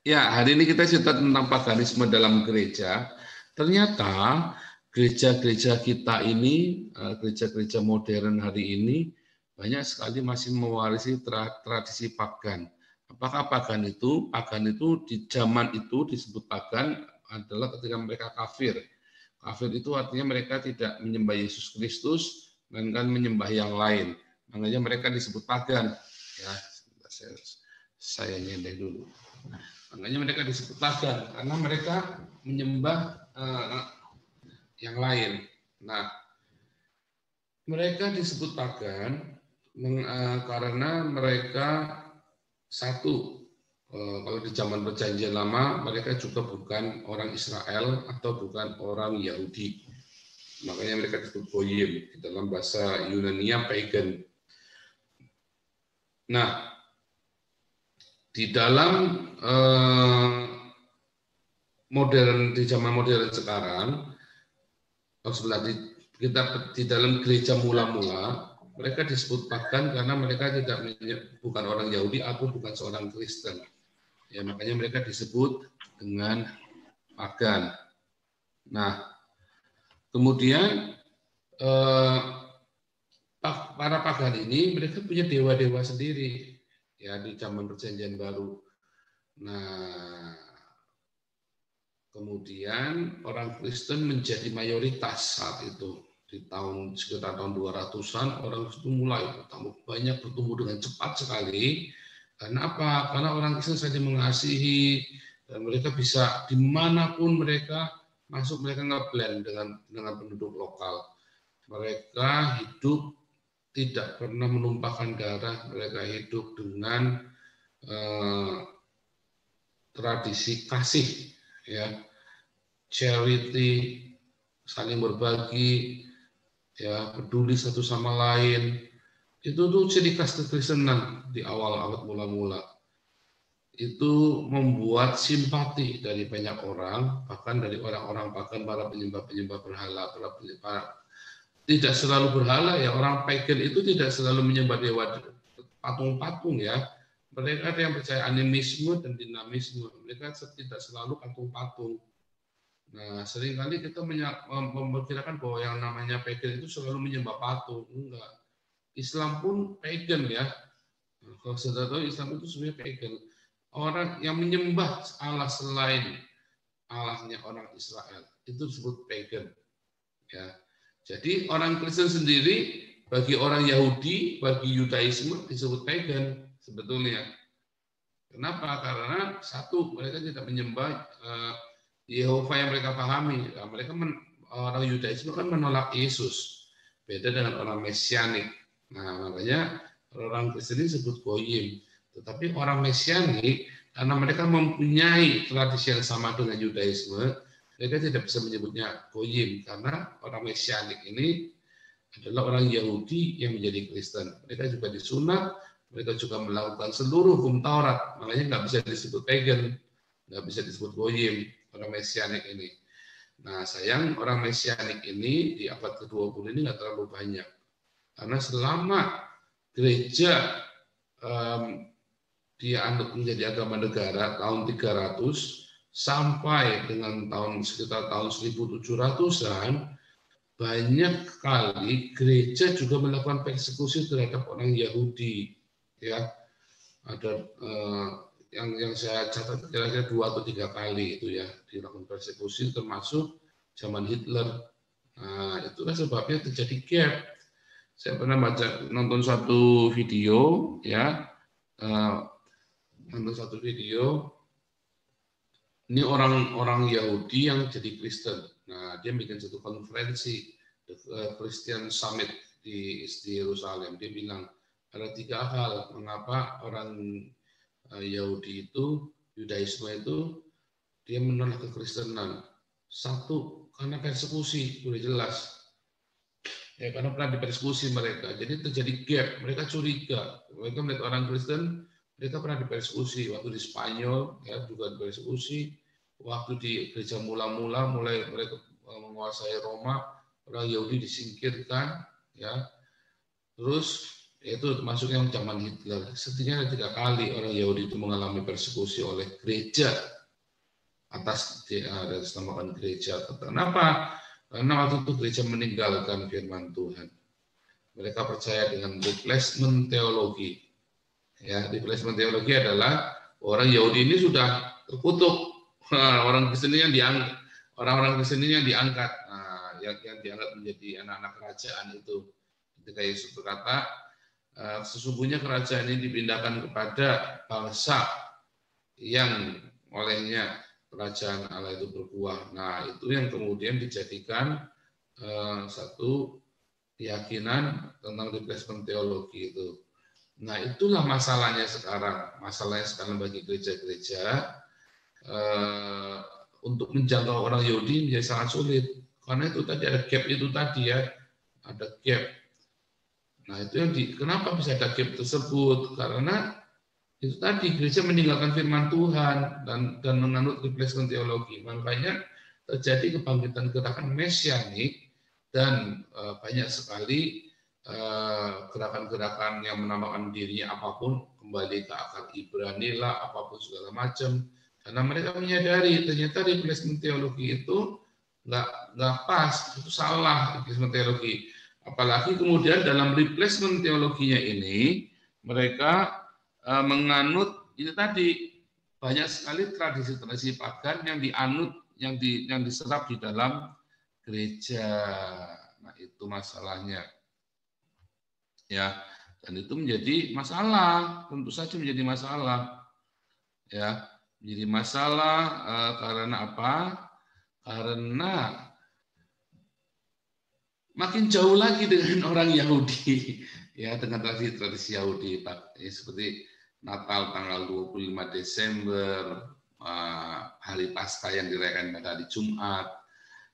Ya, hari ini kita cerita tentang paganisme dalam gereja. Ternyata gereja-gereja kita ini, gereja-gereja modern hari ini, banyak sekali masih mewarisi tradisi pagan. Apakah pagan itu? Pagan itu di zaman itu disebut pagan adalah ketika mereka kafir. Kafir itu artinya mereka tidak menyembah Yesus Kristus, melainkan menyembah yang lain. Makanya mereka disebut pagan. Ya, saya nyendek dulu. Makanya mereka disebut pagan karena mereka menyembah yang lain. Nah, mereka disebut pagan karena mereka satu, kalau di zaman Perjanjian Lama mereka juga bukan orang Israel atau bukan orang Yahudi. Makanya mereka disebut goyim, di dalam bahasa Yunania pagan. Nah, di dalam di zaman modern sekarang, kita di dalam gereja mula-mula, mereka disebut pagan karena mereka bukan orang Yahudi atau bukan seorang Kristen. Ya, makanya mereka disebut dengan pagan. Nah, kemudian para pagan ini mereka punya dewa-dewa sendiri ya di zaman Perjanjian Baru. Nah, kemudian orang Kristen menjadi mayoritas saat itu. Di sekitar tahun 200-an orang itu mulai banyak bertumbuh dengan cepat sekali. Karena apa? Karena orang Kristen saling mengasihi dan mereka bisa dimanapun mereka masuk, mereka nge-blend dengan penduduk lokal. Mereka hidup tidak pernah menumpahkan darah, mereka hidup dengan tradisi kasih, ya, charity, saling berbagi, ya, peduli satu sama lain. Itu tuh ciri khas kekristenan di awal-awal mula-mula. Itu membuat simpati dari banyak orang, bahkan dari orang-orang pagan, para penyembah-penyembah berhala, tidak selalu berhala ya, orang pagan itu tidak selalu menyembah dewa patung-patung ya. Mereka ada yang percaya animisme dan dinamisme. Mereka tidak selalu patung-patung. Nah, seringkali kita memperkirakan bahwa yang namanya pagan itu selalu menyembah patung. Enggak. Islam pun pagan ya. Kalau sudah tahu Islam itu sebenarnya pagan. Orang yang menyembah Allah selain Allahnya orang Israel itu disebut pagan. Ya. Jadi orang Kristen sendiri bagi orang Yahudi, bagi Yudaisme disebut pagan sebetulnya. Kenapa? Karena satu, mereka tidak menyembah Yehova yang mereka pahami. Nah, orang Yudaisme kan menolak Yesus. Beda dengan orang Mesianik. Nah, makanya orang Kristen disebut goyim. Tetapi orang Mesianik, karena mereka mempunyai tradisi yang sama dengan Yudaisme, mereka tidak bisa menyebutnya goyim. Karena orang Mesianik ini adalah orang Yahudi yang menjadi Kristen. Mereka juga disunat, mereka juga melakukan seluruh hukum Taurat. Makanya nggak bisa disebut pagan, nggak bisa disebut goyim, orang Mesianik ini. Nah, sayang orang Mesianik ini di abad ke-20 ini nggak terlalu banyak. Karena selama gereja dianggap menjadi agama negara tahun 300 sampai dengan sekitar tahun 1700-an, banyak kali gereja juga melakukan persekusi terhadap orang Yahudi, ya. Ada yang saya catat kira-kira 2 atau 3 kali itu ya dilakukan persekusi, termasuk zaman Hitler. Nah, itulah sebabnya terjadi gap. Saya pernah nonton satu video ya, ini orang Yahudi yang jadi Kristen. Nah, dia bikin satu konferensi, The Christian Summit di Yerusalem. Dia bilang ada 3 hal mengapa orang Yahudi itu, Yudaisme itu, dia menolak kekristenan. 1, karena persekusi, udah jelas. Ya, karena pernah dipersekusi mereka. Jadi terjadi gap, mereka curiga. Mereka melihat orang Kristen, mereka pernah dipersekusi. Waktu di Spanyol, ya, juga dipersekusi. Waktu di gereja mula-mula, mulai mereka menguasai Roma, orang Yahudi disingkirkan. Ya. Terus Itu termasuk yang zaman Hitler. Setidaknya 3 kali orang Yahudi itu mengalami persekusi oleh gereja atas namakan gereja. Kenapa? Karena waktu itu gereja meninggalkan firman Tuhan. Mereka percaya dengan replacement teologi. Ya, replacement teologi adalah orang Yahudi ini sudah terkutuk. Orang Kristen yang diangkat, orang-orang Kristen yang diangkat, yang diangkat menjadi anak-anak kerajaan itu. Ketika Yesus berkata, sesungguhnya kerajaan ini dipindahkan kepada bangsa yang olehnya kerajaan Allah itu berbuah. Nah, itu yang kemudian dijadikan satu keyakinan tentang replacement teologi itu. Nah, itulah masalahnya sekarang. Masalahnya sekarang bagi gereja-gereja untuk menjangkau orang Yahudi menjadi sangat sulit. Karena itu tadi ada gap itu tadi ya, ada gap. Nah, itu yang kenapa bisa ada gap tersebut? Karena itu tadi gereja meninggalkan firman Tuhan dan menganut replacement teologi. Makanya terjadi kebangkitan gerakan mesianik dan banyak sekali gerakan-gerakan yang menamakan dirinya apapun, kembali ke akar Ibrani lah, apapun segala macam. Karena mereka menyadari ternyata replacement teologi itu nggak pas, itu salah replacement teologi. Apalagi kemudian dalam replacement teologinya ini mereka menganut itu tadi banyak sekali tradisi-tradisi pagan yang dianut, yang diserap di dalam gereja. Nah, itu masalahnya. Ya, dan itu menjadi masalah, tentu saja menjadi masalah. Ya, menjadi masalah karena apa? Karena makin jauh lagi dengan orang Yahudi, ya, dengan tradisi Yahudi, Pak. Ya, seperti Natal tanggal 25 Desember, hari Paskah yang dirayakan pada hari Jumat.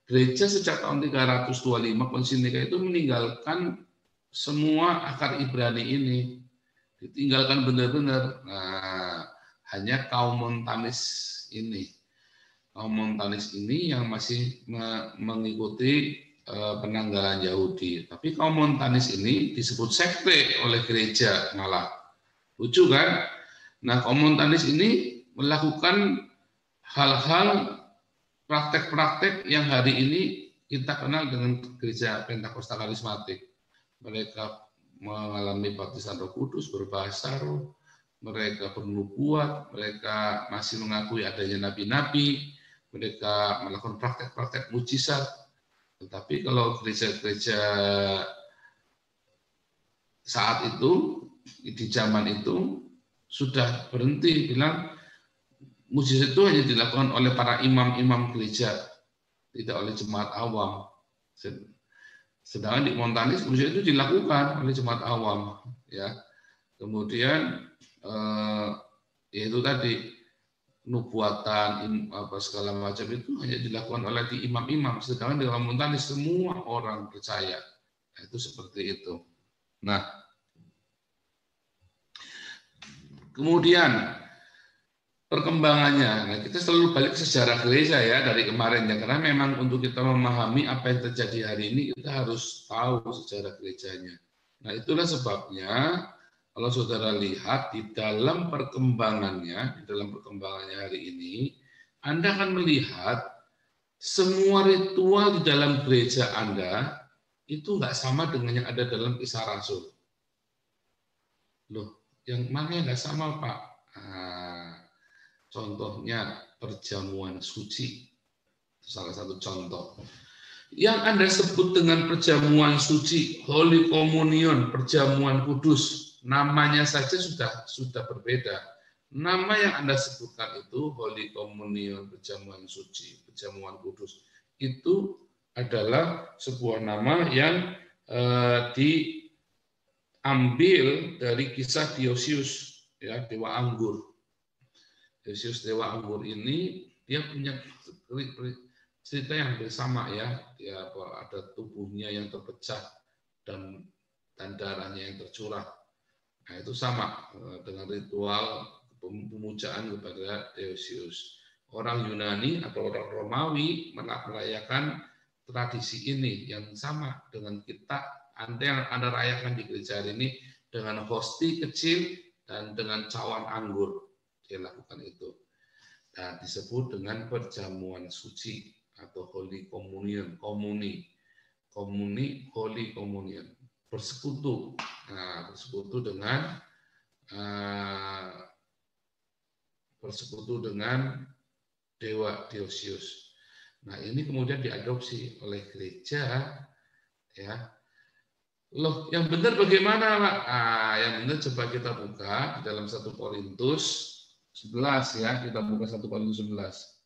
Gereja sejak tahun 325 Konsili Nikea itu meninggalkan semua akar Ibrani ini, ditinggalkan benar-benar. Nah, hanya kaum Montanis ini yang masih mengikuti penanggalan Yahudi. Tapi kaum Montanis ini disebut sekte oleh gereja malah. Lucu kan? Nah, kaum Montanis ini melakukan hal-hal praktek-praktek yang hari ini kita kenal dengan gereja Pentakosta Karismatik. Mereka mengalami baptisan Roh Kudus, berbahasa roh, mereka bernubuat, mereka masih mengakui adanya nabi-nabi, mereka melakukan praktek-praktek mujizat. Tetapi kalau gereja-gereja saat itu, di zaman itu, sudah berhenti bilang mujizat itu hanya dilakukan oleh para imam-imam gereja, tidak oleh jemaat awam. Sedangkan di Montanis mujizat itu dilakukan oleh jemaat awam, ya. Kemudian yaitu tadi nubuatan apa segala macam itu hanya dilakukan oleh di imam-imam, sedangkan di dalam Montanis semua orang percaya. Nah, itu seperti itu. Nah, kemudian perkembangannya. Nah, kita selalu balik ke sejarah gereja ya dari kemarin ya, karena memang untuk kita memahami apa yang terjadi hari ini kita harus tahu sejarah gerejanya. Nah, itulah sebabnya kalau saudara lihat di dalam perkembangannya hari ini, Anda akan melihat semua ritual di dalam gereja Anda itu nggak sama dengan yang ada dalam Kisah Rasul. Loh, yang mana yang nggak sama, Pak? Nah, contohnya perjamuan suci, salah satu contoh. Yang Anda sebut dengan perjamuan suci, Holy Communion, perjamuan kudus, namanya saja sudah berbeda. Nama yang Anda sebutkan itu Holy Communion, perjamuan suci, perjamuan kudus, itu adalah sebuah nama yang diambil dari kisah Dionysius, ya, dewa anggur. Yesus dewa anggur ini dia punya cerita yang hampir sama ya, dia ada tubuhnya yang terpecah dan darahnya yang tercurah. Nah, itu sama dengan ritual pemujaan kepada Dionysius. Orang Yunani atau orang Romawi merayakan tradisi ini yang sama dengan kita. Anda yang Anda rayakan di gereja hari ini dengan hosti kecil dan dengan cawan anggur. Dia lakukan itu. Nah, disebut dengan perjamuan suci atau Holy Communion, komuni, Holy Communion, bersekutu. Nah, bersekutu dengan Dewa Dionysius. Nah, ini kemudian diadopsi oleh gereja, ya. Loh, yang benar bagaimana, Pak? Yang benar coba kita buka di dalam 1 Korintus 11 ya, kita buka 1 Korintus 11.